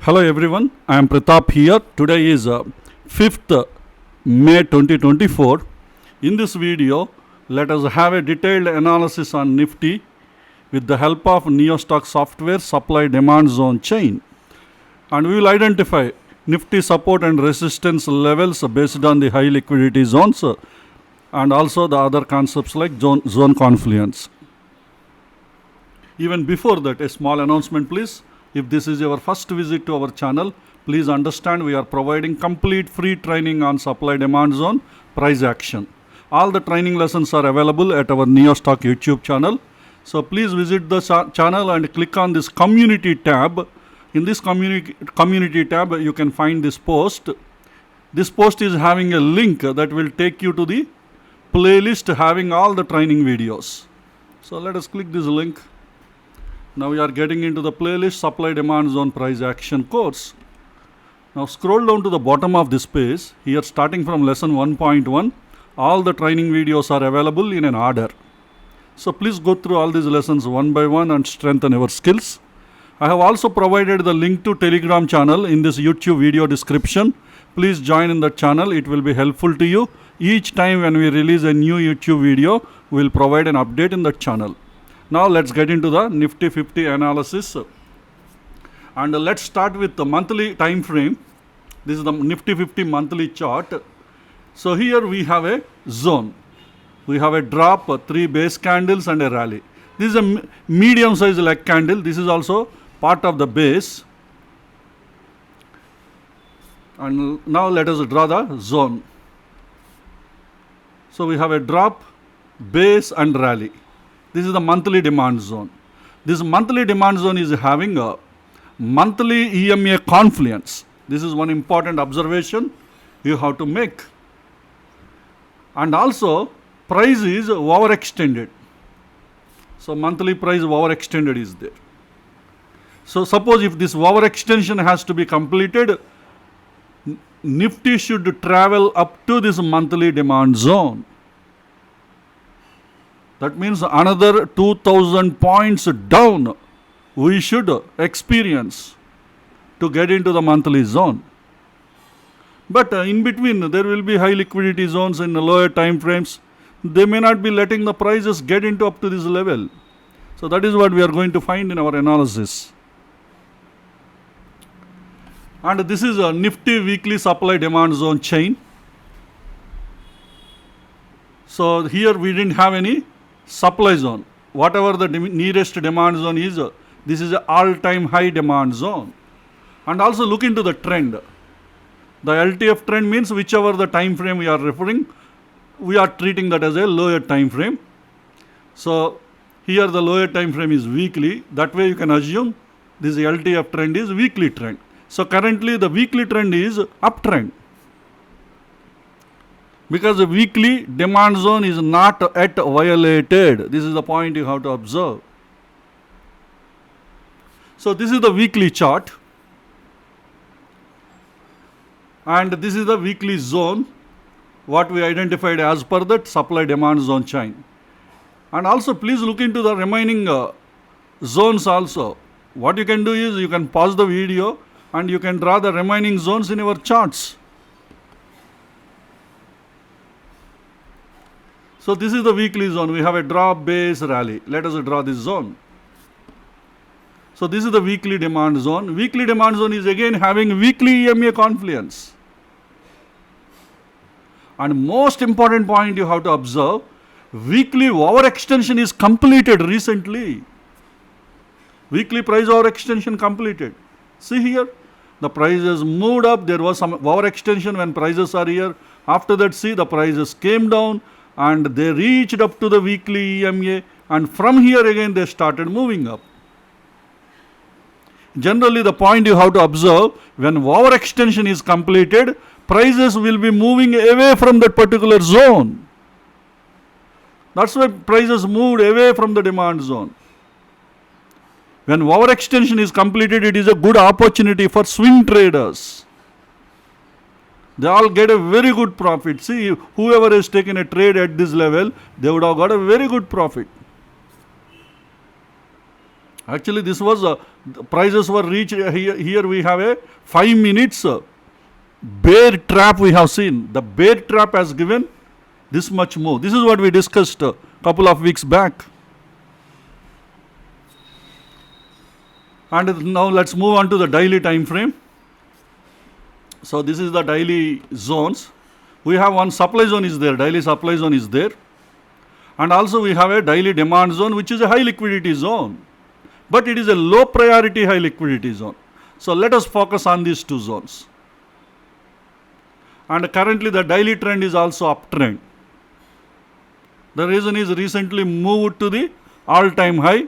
Hello everyone, I am Pratap here. Today is 5th May 2024. In this video, let us have a detailed analysis on NIFTY with the help of NeoStock software supply demand zone chain. And we will identify NIFTY support and resistance levels based on the high liquidity zones and also the other concepts like zone confluence. Even before that, a small announcement please. If this is your first visit to our channel, please understand we are providing complete free training on supply demand zone price action. All the training lessons are available at our NeoStock YouTube channel. So please visit the channel and click on this community tab. In this community tab, you can find this post. This post is having a link that will take you to the playlist having all the training videos. So let us click this link. Now we are getting into the playlist supply demand zone price action course. Now scroll down to the bottom of this page. Here starting from lesson 1.1, all the training videos are available in an order. So please go through all these lessons one by one and strengthen your skills. I have also provided the link to Telegram channel in this YouTube video description. Please join in the channel. It will be helpful to you. Each time when we release a new YouTube video, we will provide an update in the channel. Now let's get into the Nifty 50 analysis. And let's start with the monthly time frame. This is the Nifty 50 monthly chart. So here we have a zone. We have a drop, 3 base candles and a rally. This is a medium size leg candle. This is also part of the base. And now let us draw the zone. So we have a drop, base and rally. This is the monthly demand zone. This monthly demand zone is having a monthly EMA confluence. This is one important observation you have to make. And also price is overextended. So monthly price overextended is there. So suppose if this overextension has to be completed, Nifty should travel up to this monthly demand zone. That means another 2000 points down we should experience to get into the monthly zone. But in between there will be high liquidity zones in the lower time frames. They may not be letting the prices get into up to this level. So that is what we are going to find in our analysis. And this is a Nifty weekly supply demand zone chain. So here we didn't have any supply zone. Whatever the nearest demand zone is, this is an all-time high demand zone. And also look into the trend. The LTF trend means whichever the time frame we are referring, we are treating that as a lower time frame. So here the lower time frame is weekly. That way you can assume this LTF trend is weekly trend. So currently the weekly trend is uptrend. Because the weekly demand zone is not yet violated. This is the point you have to observe. So this is the weekly chart. And this is the weekly zone, what we identified as per that supply demand zone chain. And also please look into the remaining zones also. What you can do is you can pause the video and you can draw the remaining zones in your charts. So this is the weekly zone. We have a drop, base, rally. Let us draw this zone. So this is the weekly demand zone. Weekly demand zone is again having weekly EMA confluence. And most important point you have to observe, weekly overextension is completed recently. Weekly price overextension completed. See here, the prices moved up. There was some overextension when prices are here. After that, see the prices came down. And they reached up to the weekly EMA, and from here again they started moving up. Generally the point you have to observe, when overextension is completed, prices will be moving away from that particular zone. That's why prices moved away from the demand zone. When overextension is completed, it is a good opportunity for swing traders. They all get a very good profit. See, whoever has taken a trade at this level, they would have got a very good profit. Actually, this was the prices were reached here we have a 5 minutes bear trap we have seen. The bear trap has given this much move. This is what we discussed a couple of weeks back. And now let's move on to the daily time frame. So this is the daily zones. We have one supply zone is there, daily supply zone is there. And also we have a daily demand zone, which is a high liquidity zone. But it is a low priority high liquidity zone. So let us focus on these two zones. And currently the daily trend is also uptrend. The reason is recently moved to the all-time high,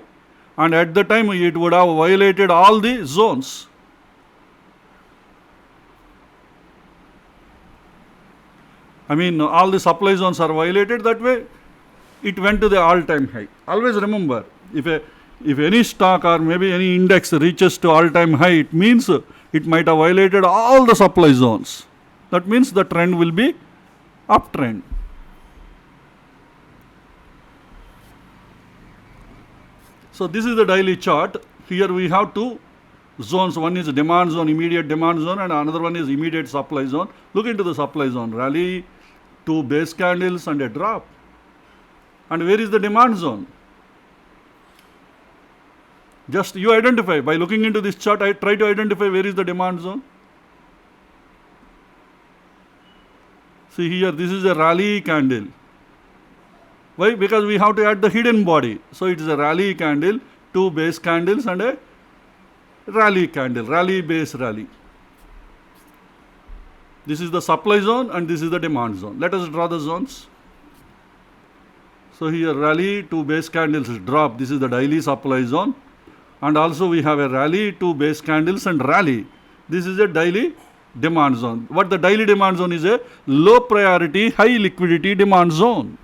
and at the time it would have violated all the zones. I mean, all the supply zones are violated, that way it went to the all-time high. Always remember, if any stock or maybe any index reaches to all-time high, it means it might have violated all the supply zones. That means the trend will be uptrend. So this is the daily chart. Here we have two zones. One is demand zone, immediate demand zone, and another one is immediate supply zone. Look into the supply zone. Rally, two base candles and a drop. And where is the demand zone? Just you identify. By looking into this chart, I try to identify where is the demand zone. See here, this is a rally candle. Why? Because we have to add the hidden body. So it is a rally candle, two base candles and a rally candle, rally base rally. This is the supply zone and this is the demand zone. Let us draw the zones. So here rally, two base candles drop. This is the daily supply zone. And also we have a rally, two base candles and rally. This is a daily demand zone. What the daily demand zone is? A low priority, high liquidity demand zone.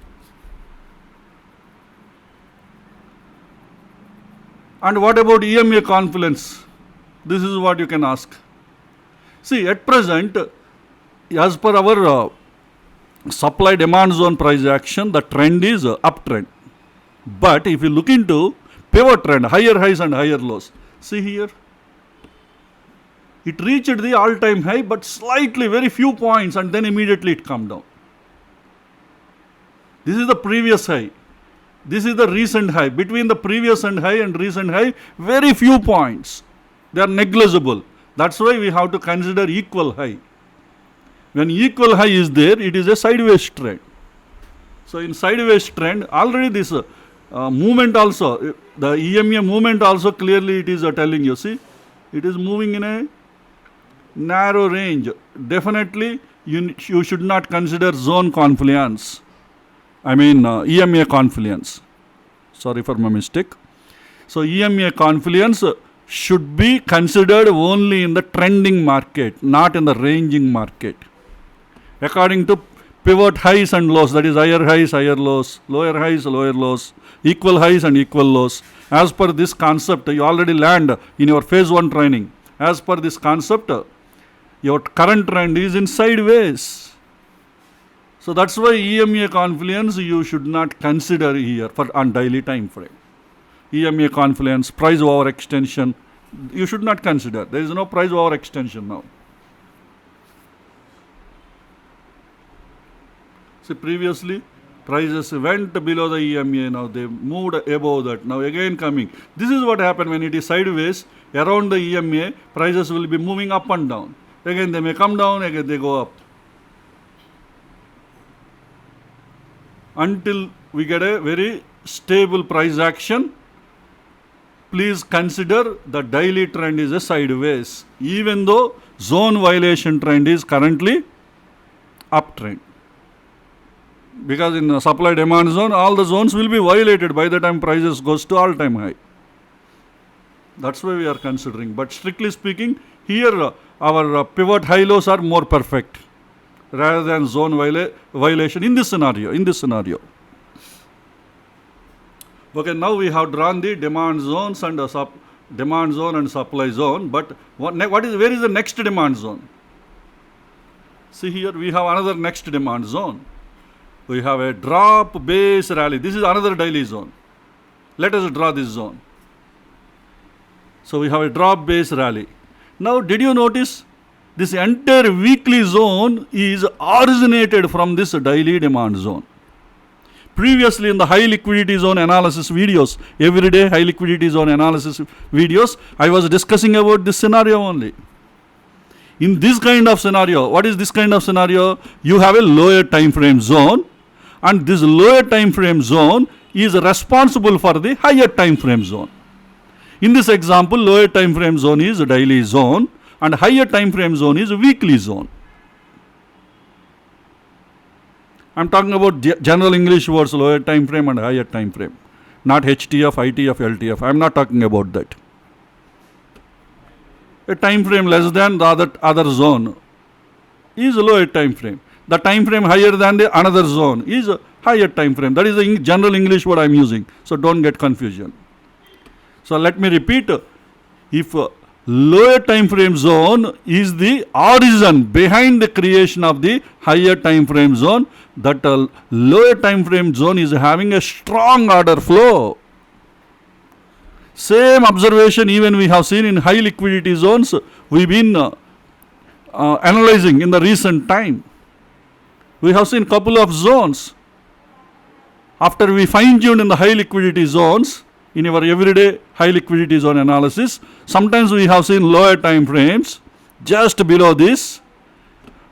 And what about EMA confluence? This is what you can ask. See, at present, as per our supply demand zone price action, the trend is uptrend. But if you look into pivot trend, higher highs and higher lows, see here, it reached the all-time high, but slightly, very few points, and then immediately it come down. This is the previous high. This is the recent high. Between the previous and recent high, very few points. They are negligible. That's why we have to consider equal high. When equal high is there, it is a sideways trend. So in sideways trend, already this movement also, the EMA movement also clearly it is telling you, see, it is moving in a narrow range. Definitely you should not consider zone confluence. I mean EMA confluence. Sorry for my mistake. So EMA confluence should be considered only in the trending market, not in the ranging market. According to pivot highs and lows, that is higher highs, higher lows, lower highs, lower lows, equal highs and equal lows. As per this concept, you already learned in your phase 1 training. As per this concept, your current trend is in sideways. So that's why EMA confluence you should not consider here for on daily time frame. EMA confluence, price over extension, you should not consider. There is no price over extension now. See, previously prices went below the EMA, now they moved above that, now again coming. This is what happened when it is sideways around the EMA, prices will be moving up and down. Again they may come down, again they go up. Until we get a very stable price action, please consider the daily trend is a sideways, even though zone violation trend is currently uptrend. Because in the supply demand zone, all the zones will be violated by the time prices goes to all-time high. That's why we are considering. But strictly speaking, here our pivot high lows are more perfect rather than zone violation in this scenario. Okay, now we have drawn the demand zones and demand zone and supply zone. But where is the next demand zone? See here, we have another next demand zone. We have a drop, base, rally. This is another daily zone. Let us draw this zone. So we have a drop base rally. Now did you notice this entire weekly zone is originated from this daily demand zone. Previously in the high liquidity zone analysis videos, everyday high liquidity zone analysis videos, I was discussing about this scenario only. In this kind of scenario, what is this kind of scenario? You have a lower time frame zone, and this lower time frame zone is responsible for the higher time frame zone. In this example, lower time frame zone is daily zone and higher time frame zone is weekly zone. I am talking about general English words, lower time frame and higher time frame, not HTF, ITF, LTF. I am not talking about that. A time frame less than the other zone is lower time frame. The time frame higher than the another zone is a higher time frame. That is the general English word I am using. So don't get confusion. So let me repeat. If lower time frame zone is the origin behind the creation of the higher time frame zone, that lower time frame zone is having a strong order flow. Same observation even we have seen in high liquidity zones. We've been analyzing in the recent time. We have seen couple of zones. After we fine-tuned in the high liquidity zones, in our everyday high liquidity zone analysis, sometimes we have seen lower time frames just below this,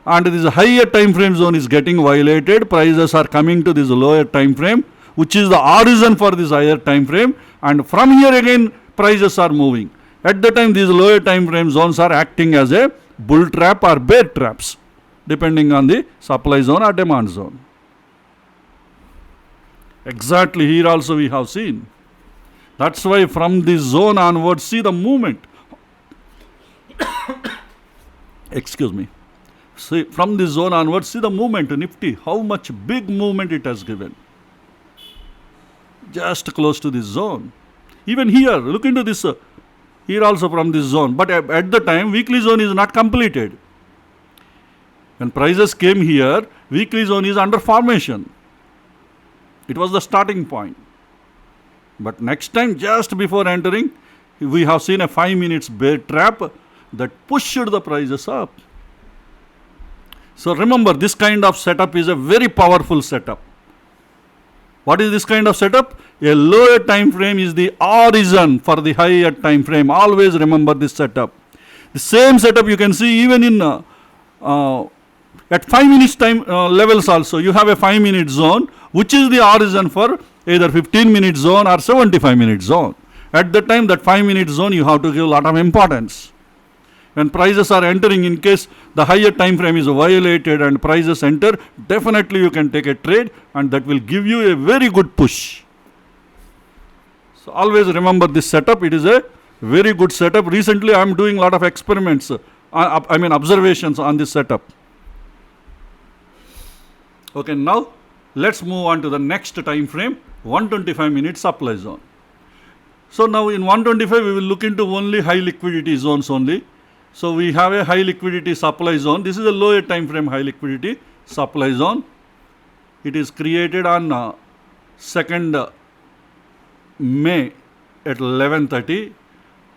and this higher time frame zone is getting violated. Prices are coming to this lower time frame, which is the origin for this higher time frame, and from here again prices are moving. At the time these lower time frame zones are acting as a bull trap or bear traps, depending on the supply zone or demand zone. Exactly here also we have seen. That's why from this zone onwards, see the movement. Excuse me. See, from this zone onwards, see the movement, Nifty, how much big movement it has given. Just close to this zone. Even here, look into this, here also from this zone. But at the time, weekly zone is not completed. When prices came here, weekly zone is under formation. It was the starting point. But next time, just before entering, we have seen a 5 minutes bear trap that pushed the prices up. So remember, this kind of setup is a very powerful setup. What is this kind of setup? A lower time frame is the origin for the higher time frame. Always remember this setup. The same setup you can see even in at 5 minutes time levels also. You have a 5 minute zone, which is the origin for either 15 minute zone or 75 minute zone. At the time, that 5 minute zone, you have to give a lot of importance. When prices are entering, in case the higher time frame is violated and prices enter, definitely you can take a trade and that will give you a very good push. So always remember this setup. It is a very good setup. Recently I am doing a lot of experiments, observations on this setup. Okay, now let's move on to the next time frame, 125 minute supply zone. So now in 125 we will look into only high liquidity zones only. So we have a high liquidity supply zone. This is a lower time frame high liquidity supply zone. It is created on 2nd May at 11:30,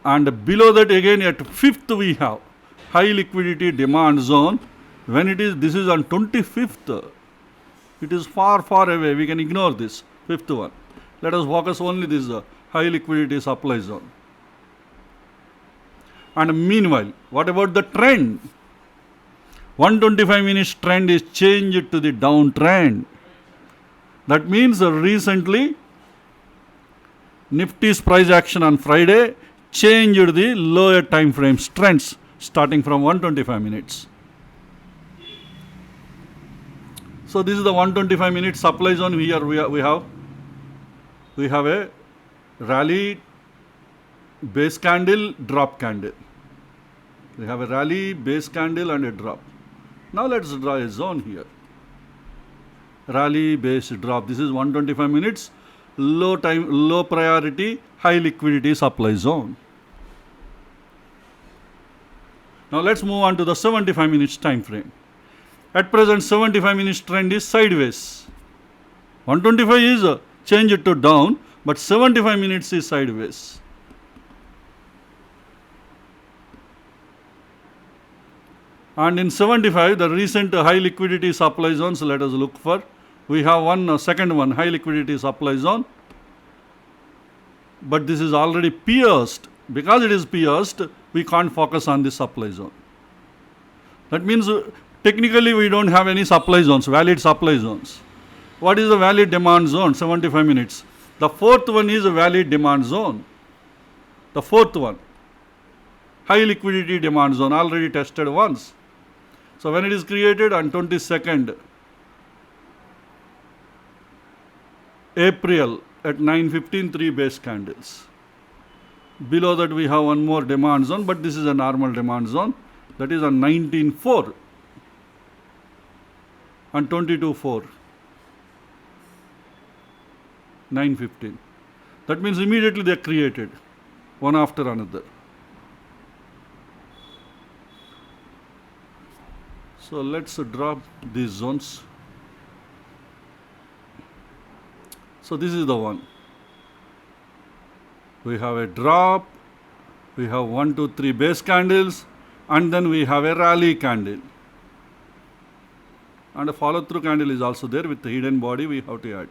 and below that again at 5th we have high liquidity demand zone. When it is, this is on 25th. It is far away. We can ignore this 5th one. Let us focus only this high liquidity supply zone. And meanwhile, what about the trend? 125 minutes trend is changed to the downtrend. That means recently Nifty's price action on Friday changed the lower time frame trends starting from 125 minutes. So this is the 125 minute supply zone. Here we have a rally, base candle, drop candle. We have a rally, base candle and a drop. Now let's draw a zone here. Rally, base, drop. This is 125 minutes, low priority, high liquidity supply zone. Now let's move on to the 75 minutes time frame. At present 75 minutes trend is sideways. 125 is changed to down, but 75 minutes is sideways. And in 75, the recent high liquidity supply zones, let us look for. We have one second one, high liquidity supply zone. But this is already pierced. Because it is pierced, we can't focus on the supply zone. That means technically we don't have any supply zones, valid supply zones. What is the valid demand zone? 75 minutes. The fourth one is a valid demand zone. The fourth one, high liquidity demand zone, already tested once. So when it is created on 22nd April at 9:15, 3 base candles. Below that we have one more demand zone, but this is a normal demand zone. That is on 19/4 and 22/4, 9:15. That means immediately they are created, one after another. So let's drop these zones. So this is the one. We have a drop, we have 1, 2, 3 base candles, and then we have a rally candle. And a follow through candle is also there with the hidden body we have to add.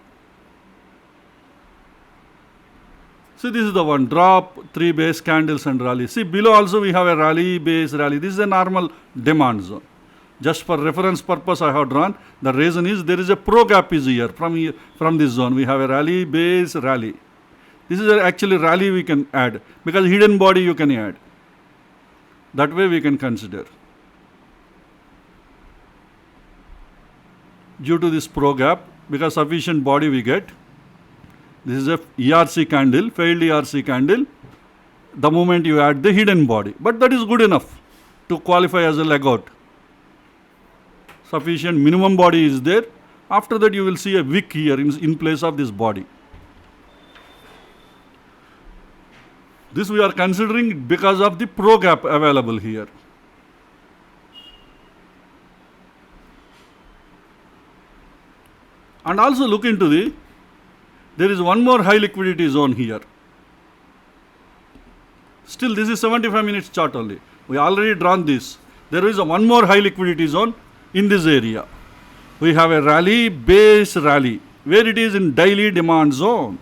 See, this is the one, drop, 3 base candles and rally. See, below also we have a rally, base, rally. This is a normal demand zone. Just for reference purpose I have drawn. The reason is there is a pro gap is here. From this zone we have a rally, base, rally. This is actually rally we can add because hidden body you can add. That way we can consider. Due to this pro gap, because sufficient body we get. This is a ERC candle, failed ERC candle. The moment you add the hidden body. But that is good enough to qualify as a leg out. Sufficient minimum body is there. After that you will see a wick here in place of this body. This we are considering because of the pro gap available here. And also look into there is one more high liquidity zone here. Still this is 75 minutes chart only. We already drawn this. There is one more high liquidity zone in this area. We have a rally, base rally, where it is in daily demand zone.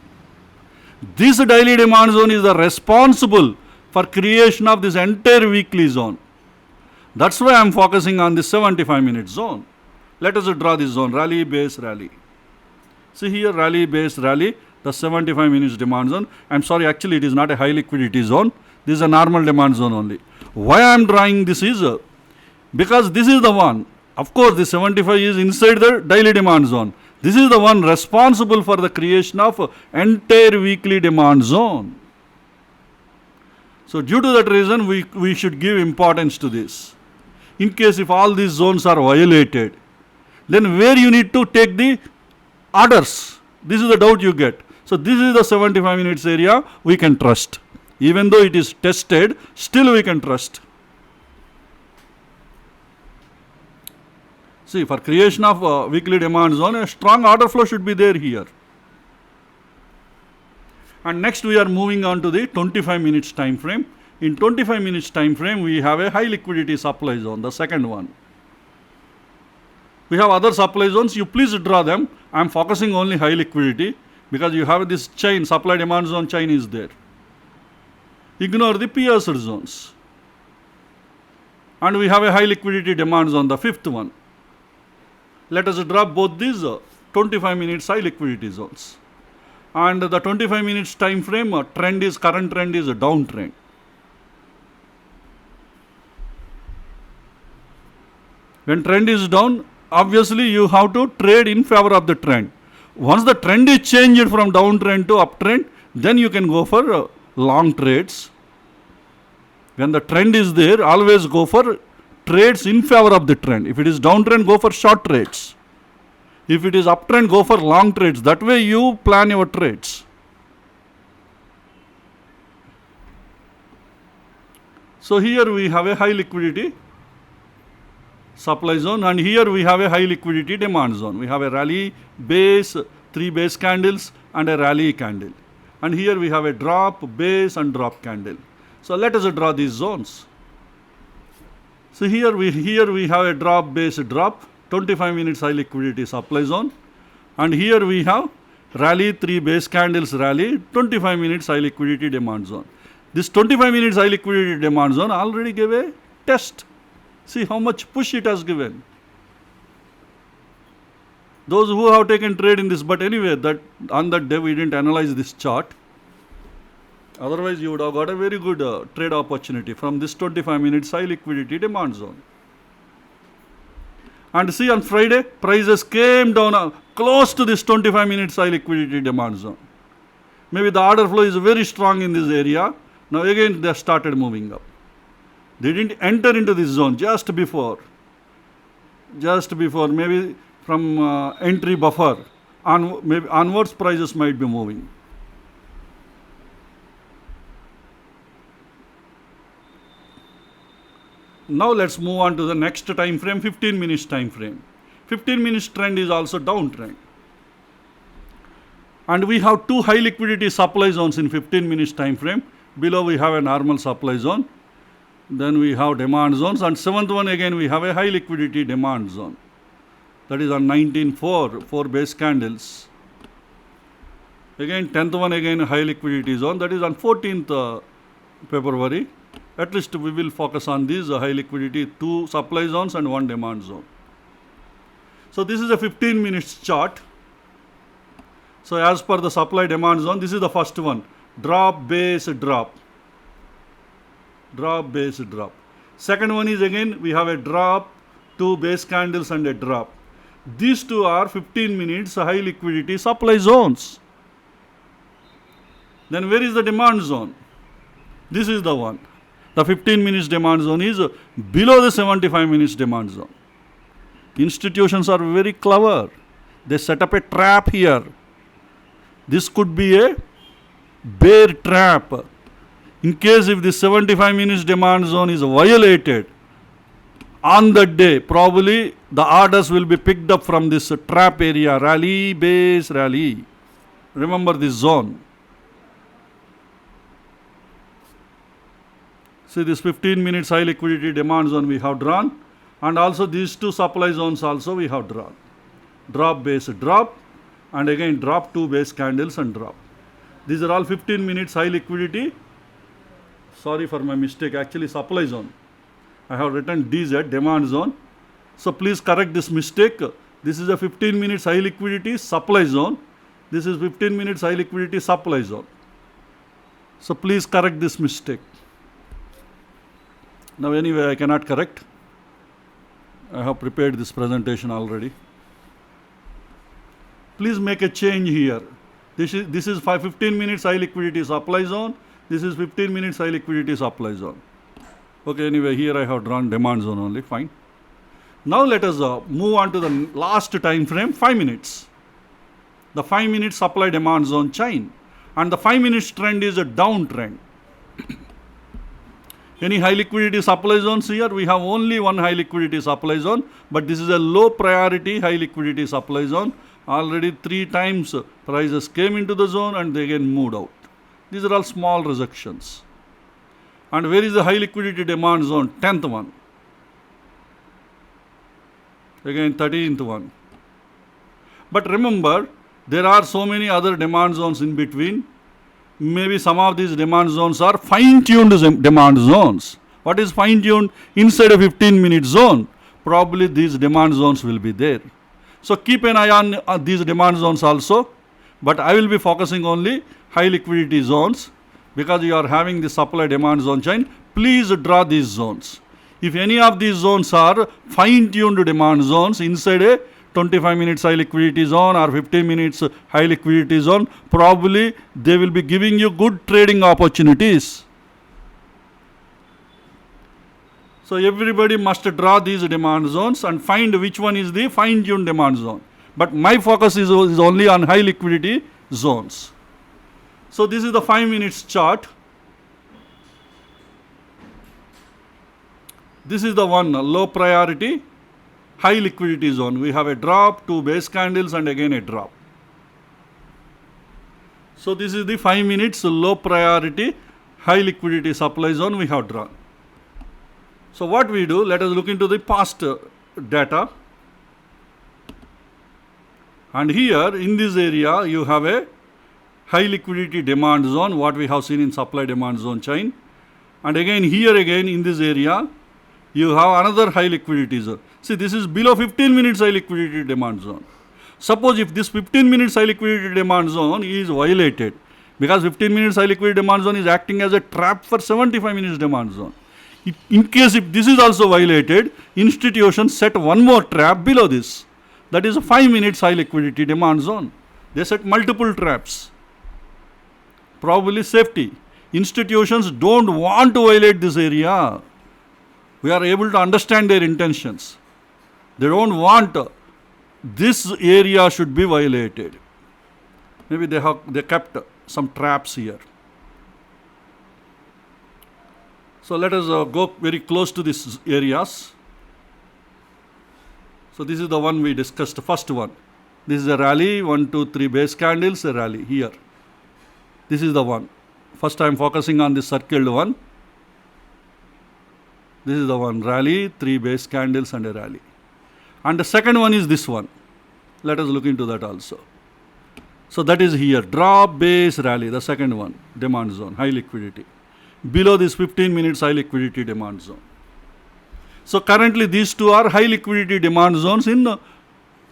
This daily demand zone is the responsible for creation of this entire weekly zone. That's why I am focusing on this 75 minute zone. Let us draw this zone, rally, base, rally. See here, rally, base, rally, the 75 minutes demand zone. I am sorry, actually it is not a high liquidity zone. This is a normal demand zone only. Why I am drawing this is, because this is the one. Of course, the 75 is inside the daily demand zone. This is the one responsible for the creation of entire weekly demand zone. So due to that reason, we should give importance to this. In case if all these zones are violated, then where you need to take the orders. This is the doubt you get. So this is the 75 minutes area we can trust. Even though it is tested, still we can trust. See, for creation of weekly demand zone, a strong order flow should be there here. And next we are moving on to the 25 minutes time frame. In 25 minutes time frame, we have a high liquidity supply zone, the second one. We have other supply zones, you please draw them. I am focusing only high liquidity because you have this chain, supply demand zone chain is there. Ignore the pierced zones. And we have a high liquidity demand zone, the fifth one. Let us draw both these 25 minutes high liquidity zones. And the 25 minutes time frame current trend is a downtrend. When trend is down, obviously you have to trade in favor of the trend. Once the trend is changed from downtrend to uptrend, then you can go for long trades. When the trend is there, always go for trades in favor of the trend. If it is downtrend, go for short trades. If it is uptrend, go for long trades. That way you plan your trades. So here we have a high liquidity supply zone, and here we have a high liquidity demand zone. We have a rally base, 3 base candles and a rally candle. And here we have a drop, base and drop candle. So let us draw these zones. So here we have a drop based drop, 25 minutes high liquidity supply zone, and here we have rally, 3 base candles rally, 25 minutes high liquidity demand zone. This 25 minutes high liquidity demand zone already gave a test. See how much push it has given. Those who have taken trade in this, but anyway, that on that day we didn't analyze this chart. Otherwise, you would have got a very good trade opportunity from this 25 minutes high liquidity demand zone. And see, on Friday, prices came down close to this 25 minutes high liquidity demand zone. Maybe the order flow is very strong in this area. Now again, they started moving up. They didn't enter into this zone just before, maybe from entry buffer, maybe onwards prices might be moving. Now let's move on to the next time frame, 15 minutes time frame. 15 minutes trend is also downtrend. And we have 2 high liquidity supply zones in 15 minutes time frame. Below we have a normal supply zone. Then we have demand zones, and 7th one again we have a high liquidity demand zone. That is on 19.4, 4 base candles. Again 10th one again high liquidity zone, that is on 14th February. At least we will focus on these high liquidity, 2 supply zones and 1 demand zone. So this is a 15 minutes chart. So as per the supply demand zone, this is the first one, drop base drop. Drop base drop. Second one is again we have a drop, 2 base candles and a drop. These 2 are 15 minutes high liquidity supply zones. Then where is the demand zone? This is the one. The 15 minutes demand zone is below the 75 minutes demand zone. Institutions are very clever. They set up a trap here. This could be a bear trap. In case if the 75 minutes demand zone is violated, on that day, probably the orders will be picked up from this trap area, rally, base, rally. Remember this zone. See this 15 minutes high liquidity demand zone we have drawn, and also these 2 supply zones also we have drawn. Drop base drop, and again drop, 2 base candles and drop. These are all 15 minutes high liquidity. Sorry for my mistake, actually supply zone. I have written DZ, demand zone. So please correct this mistake. This is a 15 minutes high liquidity supply zone. This is 15 minutes high liquidity supply zone. So please correct this mistake. Now anyway, I cannot correct. I have prepared this presentation already. Please make a change here. This is 15 minutes high liquidity supply zone. This is 15 minutes high liquidity supply zone. Okay, anyway, here I have drawn demand zone only, fine. Now let us move on to the last time frame, 5 minutes. The 5 minutes supply demand zone chain. And the 5 minutes trend is a downtrend. Any high liquidity supply zones here? We have only 1 high liquidity supply zone, but this is a low priority high liquidity supply zone. Already 3 times prices came into the zone and they again moved out. These are all small rejections. And where is the high liquidity demand zone? 10th one. Again 13th one. But remember, there are so many other demand zones in between. Maybe some of these demand zones are fine-tuned demand zones. What is fine-tuned? Inside a 15-minute zone, probably these demand zones will be there. So keep an eye on these demand zones also. But I will be focusing only high liquidity zones, because you are having the supply demand zone chain. Please draw these zones. If any of these zones are fine-tuned demand zones inside a 25 minutes high liquidity zone or 15 minutes high liquidity zone, probably they will be giving you good trading opportunities. So everybody must draw these demand zones and find which one is the fine-tuned demand zone. But my focus is only on high liquidity zones. So this is the 5 minutes chart. This is the one low priority high liquidity zone. We have a drop, 2 base candles and again a drop. So this is the 5 minutes low priority high liquidity supply zone we have drawn. So what we do, let us look into the past data. And here in this area you have a high liquidity demand zone, what we have seen in supply demand zone chain. And again here again in this area you have another high liquidity zone. See, this is below 15 minutes high liquidity demand zone. Suppose if this 15 minutes high liquidity demand zone is violated, because 15 minutes high liquidity demand zone is acting as a trap for 75 minutes demand zone. In case if this is also violated, institutions set one more trap below this. That is a 5 minutes high liquidity demand zone. They set multiple traps. Probably safety. Institutions don't want to violate this area. We are able to understand their intentions. They don't want this area should be violated. Maybe they kept some traps here. So let us go very close to these areas. So this is the one we discussed, the first one. This is a rally, 1, 2, 3 base candles, a rally here. This is the one. First I am focusing on this circled one. This is the one, rally, 3 base candles and a rally. And the second one is this one. Let us look into that also. So that is here, drop, base, rally, the second one, demand zone, high liquidity. Below this 15 minutes high liquidity demand zone. So currently these two are high liquidity demand zones in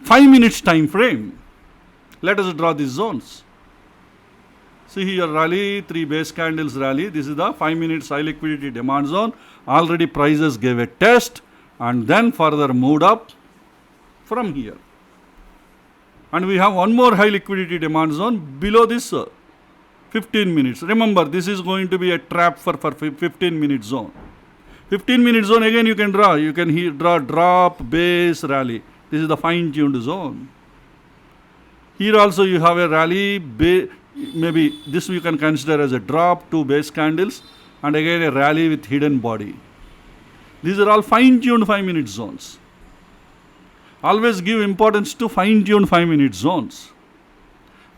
5 minutes time frame. Let us draw these zones. See here, rally, 3 base candles rally. This is the 5 minutes high liquidity demand zone. Already prices gave a test and then further moved up from here. And we have one more high liquidity demand zone below this 15 minutes. Remember, this is going to be a trap for 15 minute zone. 15 minute zone again you can draw. You can draw drop, base, rally. This is the fine tuned zone. Here also you have a rally, maybe this you can consider as a drop, 2 base candles and again a rally with hidden body. These are all fine tuned 5 minute zones. Always give importance to fine tuned 5 minute zones.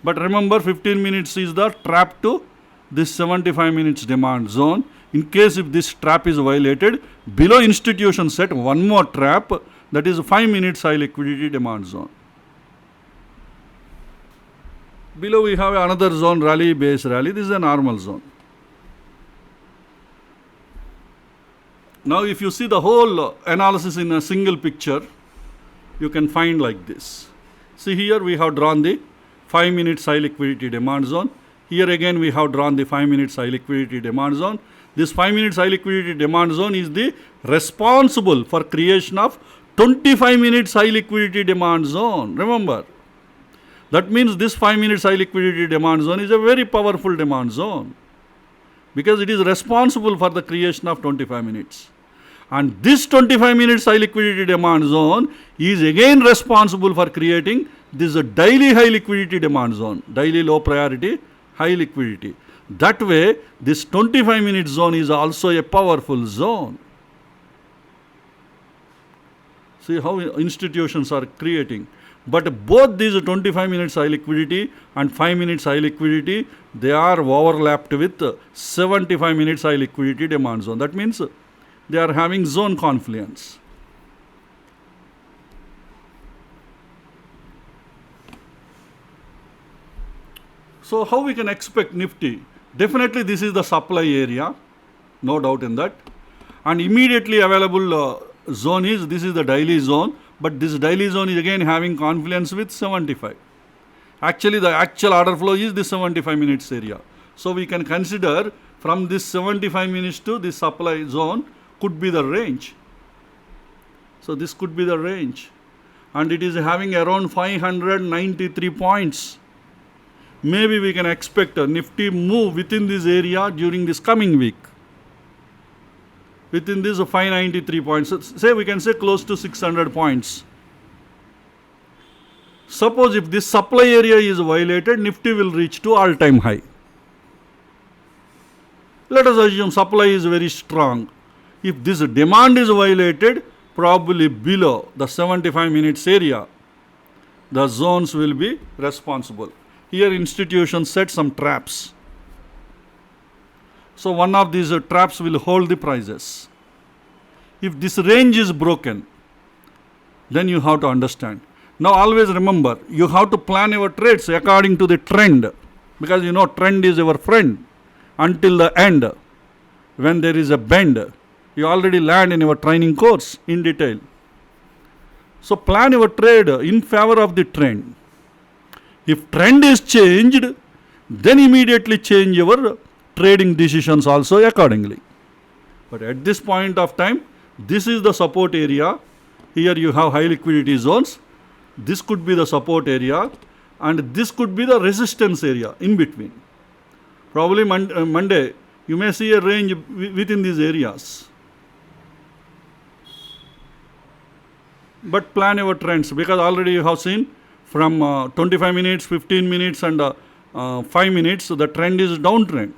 But remember 15 minutes is the trap to this 75 minutes demand zone. In case if this trap is violated, below institution set one more trap, that is 5 minutes high liquidity demand zone. Below we have another zone, rally, base, rally. This is a normal zone. Now if you see the whole analysis in a single picture, you can find like this. See here we have drawn the 5 minutes high liquidity demand zone. Here again we have drawn the 5 minutes high liquidity demand zone. This 5 minutes high liquidity demand zone is the responsible for creation of 25 minutes high liquidity demand zone. Remember, that means this 5 minutes high liquidity demand zone is a very powerful demand zone because it is responsible for the creation of 25 minutes. And this 25 minutes high liquidity demand zone is again responsible for creating this daily high liquidity demand zone, daily low priority, high liquidity. That way, this 25 minute zone is also a powerful zone. See how institutions are creating. But both these 25 minutes high liquidity and 5 minutes high liquidity, they are overlapped with 75 minutes high liquidity demand zone. That means they are having zone confluence. So how we can expect Nifty? Definitely this is the supply area, no doubt in that. And immediately available zone is, this is the daily zone, but this daily zone is again having confluence with 75. Actually the actual order flow is the 75 minutes area. So we can consider from this 75 minutes to this supply zone could be the range. So this could be the range. And it is having around 593 points. Maybe we can expect a Nifty move within this area during this coming week. Within this 593 points, say we can say close to 600 points. Suppose if this supply area is violated, Nifty will reach to all-time high. Let us assume supply is very strong. If this demand is violated, probably below the 75 minutes area, the zones will be responsible. Here institutions set some traps. So one of these traps will hold the prices. If this range is broken, then you have to understand. Now always remember, you have to plan your trades according to the trend, because you know trend is your friend until the end. When there is a bend, you already learned in your training course in detail. So plan your trade in favor of the trend. If trend is changed, then immediately change your trading decisions also accordingly. But at this point of time, this is the support area. Here you have high liquidity zones. This could be the support area, and this could be the resistance area in between. Probably Monday, you may see a range within these areas. But plan your trends, because already you have seen from 25 minutes, 15 minutes and 5 minutes, the trend is downtrend.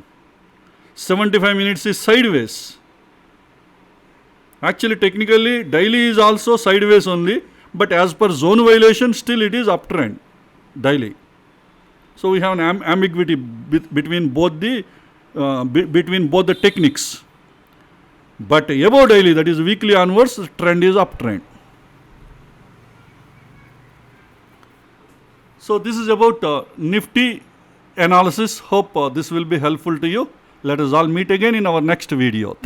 75 minutes is sideways. Actually, technically, daily is also sideways only, but as per zone violation, still it is uptrend daily. So we have an ambiguity between both the techniques. But above daily, that is weekly onwards, the trend is uptrend. So this is about NIFTY analysis. Hope this will be helpful to you. Let us all meet again in our next video. Thank